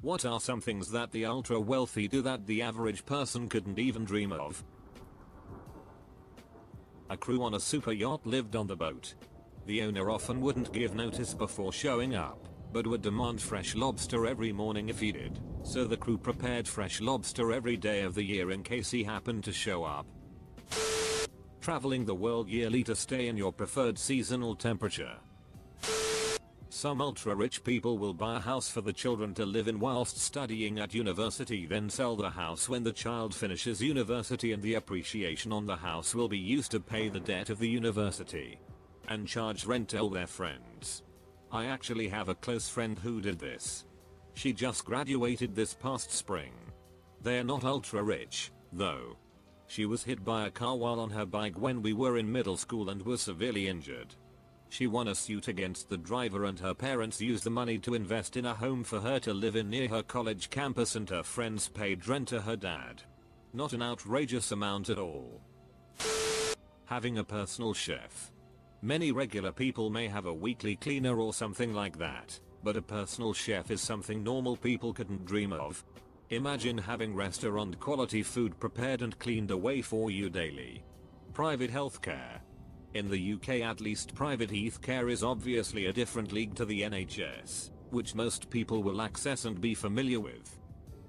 What are some things that the ultra wealthy do that the average person couldn't even dream of? A crew on a super yacht lived on the boat. The owner often wouldn't give notice before showing up, but would demand fresh lobster every morning if he did, so the crew prepared fresh lobster every day of the year in case he happened to show up. Traveling the world yearly to stay in your preferred seasonal temperature. Some ultra rich people will buy a house for the children to live in whilst studying at university, then sell the house when the child finishes university, and the appreciation on the house will be used to pay the debt of the university and charge rent to all their friends. I actually have a close friend who did this. She just graduated this past spring. They're not ultra rich, though. She was hit by a car while on her bike when we were in middle school and was severely injured. She won a suit against the driver, and her parents used the money to invest in a home for her to live in near her college campus, and her friends paid rent to her dad. Not an outrageous amount at all. Having a personal chef. Many regular people may have a weekly cleaner or something like that, but a personal chef is something normal people couldn't dream of. Imagine having restaurant quality food prepared and cleaned away for you daily. Private healthcare. In the UK, at least, private healthcare is obviously a different league to the NHS, which most people will access and be familiar with.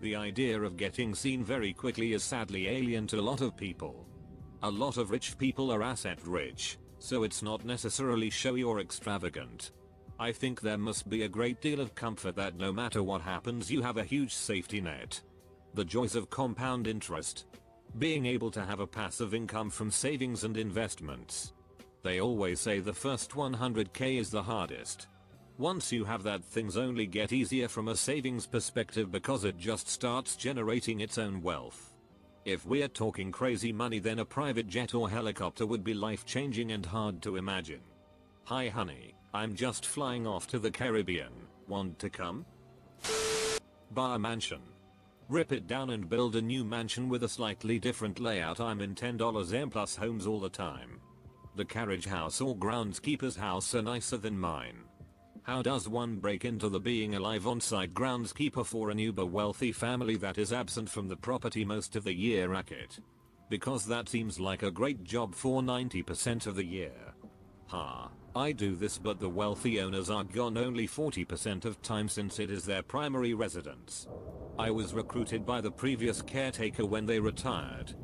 The idea of getting seen very quickly is sadly alien to a lot of people. A lot of rich people are asset rich, so it's not necessarily showy or extravagant. I think there must be a great deal of comfort that no matter what happens you have a huge safety net. The joys of compound interest. Being able to have a passive income from savings and investments. They always say the first 100k is the hardest. Once you have that, things only get easier from a savings perspective because it just starts generating its own wealth. If we're talking crazy money, then a private jet or helicopter would be life-changing and hard to imagine. Hi honey, I'm just flying off to the Caribbean, want to come? Buy a mansion. Rip it down and build a new mansion with a slightly different layout. I'm in $10 plus homes all the time. The carriage house or groundskeeper's house are nicer than mine. How does one break into the being alive on-site groundskeeper for an uber wealthy family that is absent from the property most of the year racket? Because that seems like a great job for 90% of the year. I do this, but the wealthy owners are gone only 40% of time since it is their primary residence. I was recruited by the previous caretaker when they retired.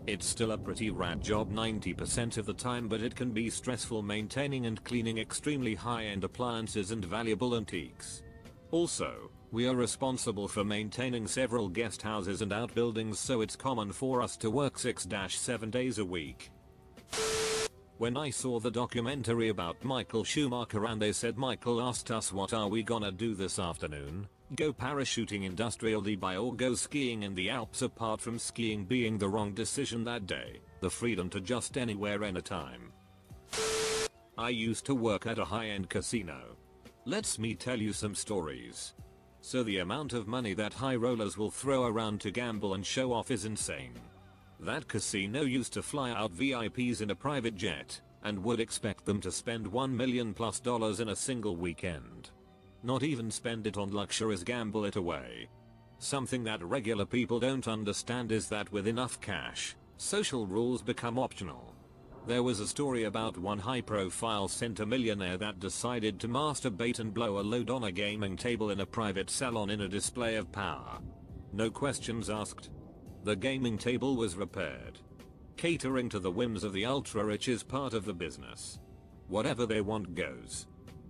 It's still a pretty rad job 90% of the time, but it can be stressful maintaining and cleaning extremely high-end appliances and valuable antiques. Also, we are responsible for maintaining several guest houses and outbuildings, so it's common for us to work 6-7 days a week. When I saw the documentary about Michael Schumacher and they said Michael asked us what are we gonna do this afternoon, go parachuting industrial Dubai or go skiing in the Alps, apart from skiing being the wrong decision that day, the freedom to just anywhere anytime. I used to work at a high-end casino. Let me tell you some stories. So the amount of money that high rollers will throw around to gamble and show off is insane. That casino used to fly out VIPs in a private jet, and would expect them to spend $1 million plus in a single weekend. Not even spend it on luxuries, gamble it away. Something that regular people don't understand is that with enough cash, social rules become optional. There was a story about one high-profile centimillionaire that decided to masturbate and blow a load on a gaming table in a private salon in a display of power. No questions asked. The gaming table was repaired. Catering to the whims of the ultra-rich is part of the business. Whatever they want goes.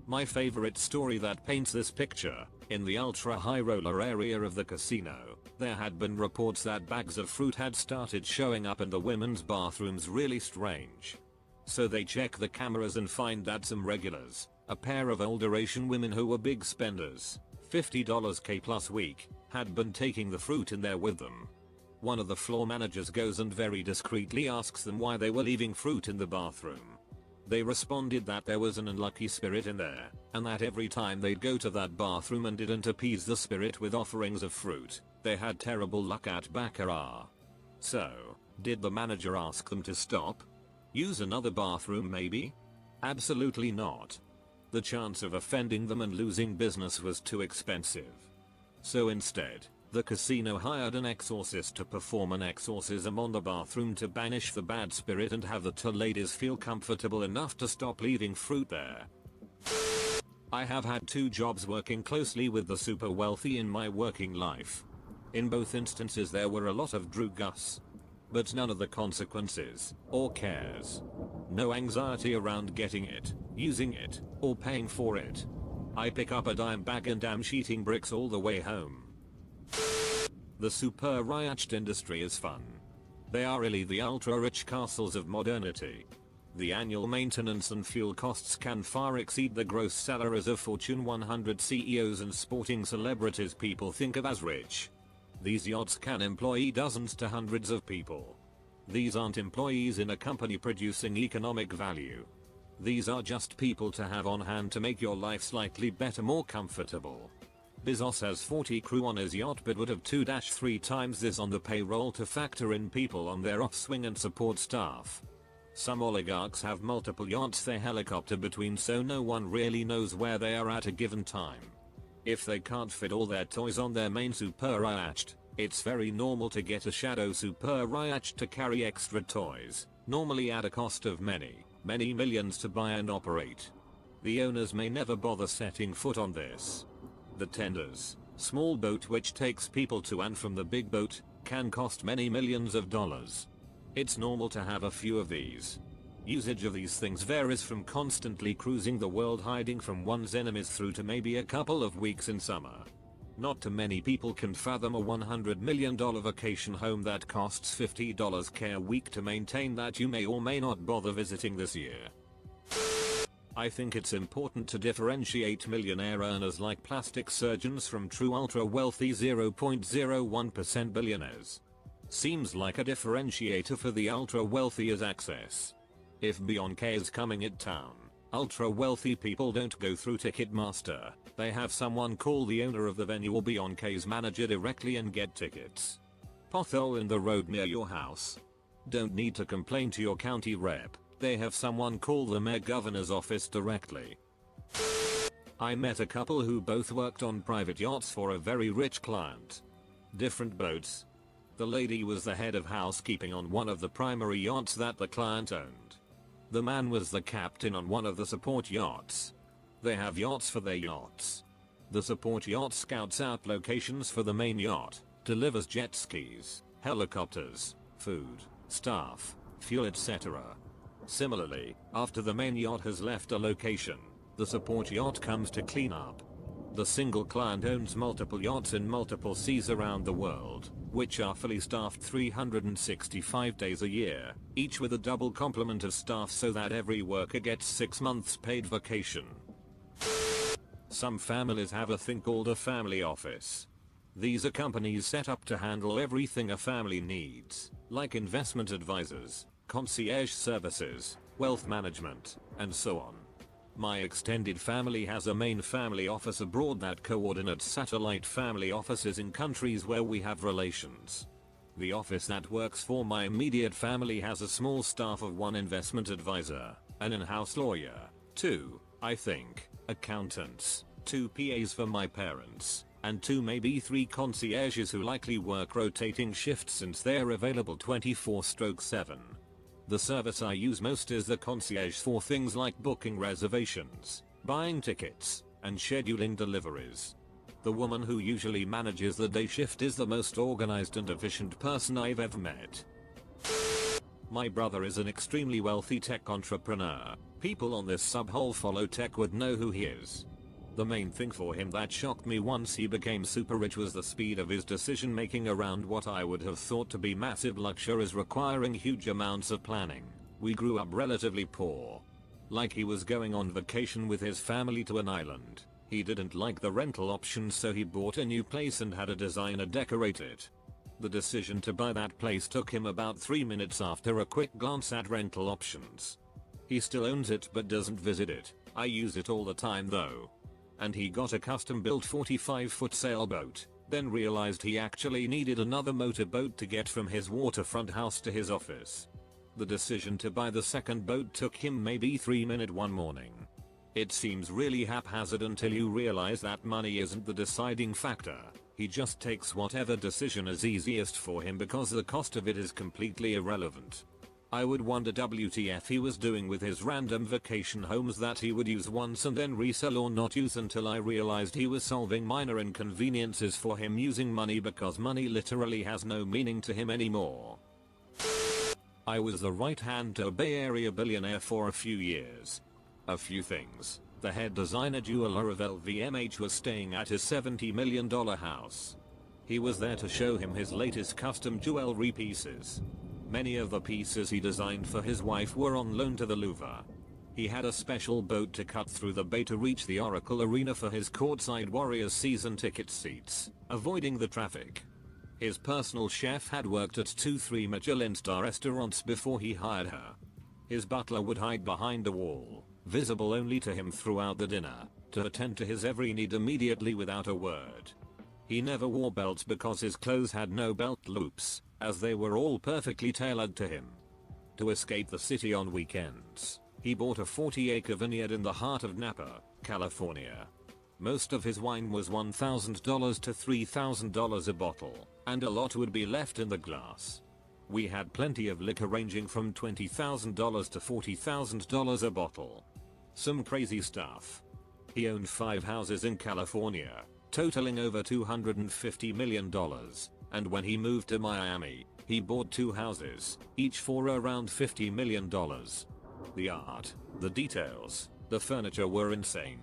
My favorite story that paints this picture: in the ultra-high roller area of the casino, there had been reports that bags of fruit had started showing up in the women's bathrooms. Really strange. So they check the cameras and find that some regulars, a pair of older Asian women who were big spenders, $50k plus week, had been taking the fruit in there with them. One of the floor managers goes and very discreetly asks them why they were leaving fruit in the bathroom. They responded that there was an unlucky spirit in there, and that every time they'd go to that bathroom and didn't appease the spirit with offerings of fruit, they had terrible luck at baccarat. So, did the manager ask them to stop? Use another bathroom maybe? Absolutely not. The chance of offending them and losing business was too expensive. So instead, the casino hired an exorcist to perform an exorcism on the bathroom to banish the bad spirit and have the two ladies feel comfortable enough to stop leaving fruit there. I have had 2 jobs working closely with the super wealthy in my working life. In both instances there were a lot of drugus, but none of the consequences or cares. No anxiety around getting it, using it, or paying for it. I pick up a dime bag and am sheeting bricks all the way home. The Superyacht industry is fun. They are really the ultra-rich castles of modernity. The annual maintenance and fuel costs can far exceed the gross salaries of Fortune 100 CEOs and sporting celebrities people think of as rich. These yachts can employ dozens to hundreds of people. These aren't employees in a company producing economic value. These are just people to have on hand to make your life slightly better, more comfortable. Bezos has 40 crew on his yacht but would have 2-3 times this on the payroll to factor in people on their offswing and support staff. Some oligarchs have multiple yachts they helicopter between, so no one really knows where they are at a given time. If they can't fit all their toys on their main Superyacht, it's very normal to get a shadow Superyacht to carry extra toys, normally at a cost of many millions to buy and operate. The owners may never bother setting foot on this. The tenders, small boat which takes people to and from the big boat, can cost many millions of dollars. It's normal to have a few of these. Usage of these things varies from constantly cruising the world hiding from one's enemies through to maybe a couple of weeks in summer. Not too many people can fathom a $100 million vacation home that costs $50 K a week to maintain that you may or may not bother visiting this year. I think it's important to differentiate millionaire earners like plastic surgeons from true ultra wealthy 0.01% billionaires. Seems like a differentiator for the ultra wealthy is access. If Beyoncé is coming at town, ultra wealthy people don't go through Ticketmaster, they have someone call the owner of the venue or Beyoncé's manager directly and get tickets. Pothole in the road near your house. Don't need to complain to your county rep, they have someone call the mayor governor's office directly. I met a couple who both worked on private yachts for a very rich client. Different boats. The lady was the head of housekeeping on one of the primary yachts that the client owned. The man was the captain on one of the support yachts. They have yachts for their yachts. The support yacht scouts out locations for the main yacht, delivers jet skis, helicopters, food, staff, fuel, etc. Similarly, after the main yacht has left a location, the support yacht comes to clean up. The single client owns multiple yachts in multiple seas around the world, which are fully staffed 365 days a year, each with a double complement of staff so that every worker gets 6 months paid vacation. Some families have a thing called a family office. These are companies set up to handle everything a family needs, like investment advisors, concierge services, wealth management, and so on. My extended family has a main family office abroad that coordinates satellite family offices in countries where we have relations. The office that works for my immediate family has a small staff of 1 investment advisor, an in-house lawyer, 2, I think, accountants, 2 PAs for my parents, and 2 maybe 3 concierges who likely work rotating shifts since they're available 24/7. The service I use most is the concierge for things like booking reservations, buying tickets, and scheduling deliveries. The woman who usually manages the day shift is the most organized and efficient person I've ever met. My brother is an extremely wealthy tech entrepreneur. People on this subhole follow tech would know who he is. The main thing for him that shocked me once he became super rich was the speed of his decision making around what I would have thought to be massive luxuries requiring huge amounts of planning. We grew up relatively poor. Like he was going on vacation with his family to an island. He didn't like the rental options, so he bought a new place and had a designer decorate it. The decision to buy that place took him about 3 minutes after a quick glance at rental options. He still owns it but doesn't visit it. I use it all the time though. And he got a custom built 45-foot sailboat, then realized he actually needed another motorboat to get from his waterfront house to his office. The decision to buy the second boat took him maybe 3 minutes one morning. It seems really haphazard until you realize that money isn't the deciding factor. He just takes whatever decision is easiest for him because the cost of it is completely irrelevant. I would wonder WTF he was doing with his random vacation homes that he would use once and then resell or not use, until I realized he was solving minor inconveniences for him using money because money literally has no meaning to him anymore. I was the right hand to a Bay Area billionaire for a few years. A few things. The head designer jeweler of LVMH was staying at his $70 million house. He was there to show him his latest custom jewelry pieces. Many of the pieces he designed for his wife were on loan to the Louvre. He had a special boat to cut through the bay to reach the Oracle Arena for his courtside Warriors season ticket seats, avoiding the traffic. His personal chef had worked at 2-3 Michelin-star restaurants before he hired her. His butler would hide behind a wall, visible only to him throughout the dinner, to attend to his every need immediately without a word. He never wore belts because his clothes had no belt loops, as they were all perfectly tailored to him. To escape the city on weekends, he bought a 40-acre vineyard in the heart of Napa, California. Most of his wine was $1,000 to $3,000 a bottle, and a lot would be left in the glass. We had plenty of liquor ranging from $20,000 to $40,000 a bottle. Some crazy stuff. He owned 5 houses in California, totaling over $250 million, and when he moved to Miami, he bought 2 houses, each for around $50 million. The art, the details, the furniture were insane.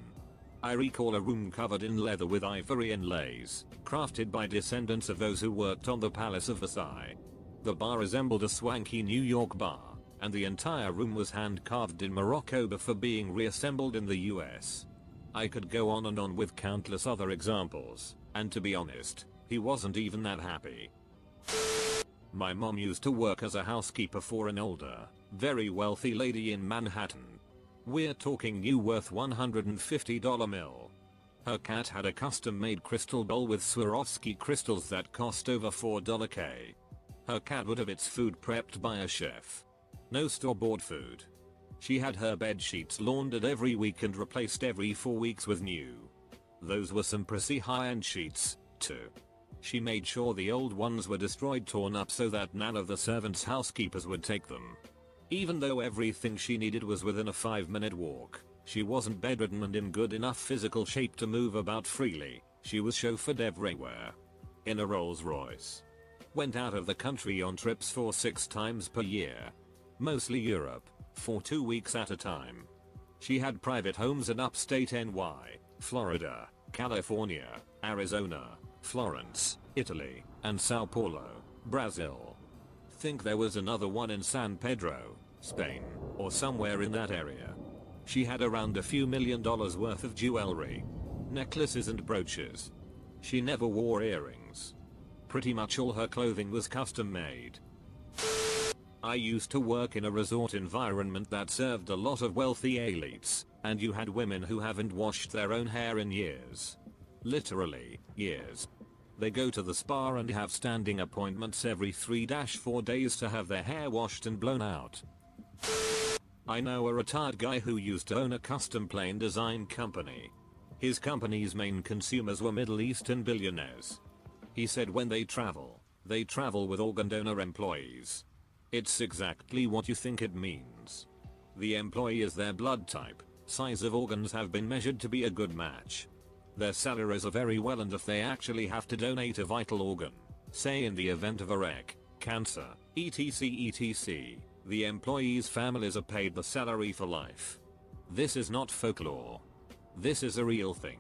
I recall a room covered in leather with ivory inlays, crafted by descendants of those who worked on the Palace of Versailles. The bar resembled a swanky New York bar, and the entire room was hand-carved in Morocco before being reassembled in the US. I could go on and on with countless other examples, and to be honest, he wasn't even that happy. My mom used to work as a housekeeper for an older, very wealthy lady in Manhattan. We're talking new worth $150 mil. Her cat had a custom-made crystal bowl with Swarovski crystals that cost over $4K. Her cat would have its food prepped by a chef. No store-bought food. She had her bed sheets laundered every week and replaced every 4 weeks with new. Those were some pricey high-end sheets, too. She made sure the old ones were destroyed, torn up, so that none of the servants' housekeepers would take them. Even though everything she needed was within a 5-minute walk, she wasn't bedridden and in good enough physical shape to move about freely. She was chauffeured everywhere. In a Rolls Royce. Went out of the country on trips for 6 times per year. Mostly Europe, for 2 weeks at a time. She had private homes in upstate NY, Florida, California, Arizona, Florence, Italy, and Sao Paulo, Brazil. Think there was another one in San Pedro, Spain, or somewhere in that area. She had around a few $1 million worth of jewelry, necklaces and brooches. She never wore earrings. Pretty much all her clothing was custom made. I used to work in a resort environment that served a lot of wealthy elites, and you had women who haven't washed their own hair in years. Literally, years. They go to the spa and have standing appointments every 3-4 days to have their hair washed and blown out. I know a retired guy who used to own a custom plane design company. His company's main consumers were Middle Eastern billionaires. He said when they travel with organ donor employees. It's exactly what you think it means. The employee is their blood type, size of organs have been measured to be a good match. Their salaries are very well, and if they actually have to donate a vital organ, say in the event of a wreck, cancer, etc., the employees' families are paid the salary for life. This is not folklore. This is a real thing.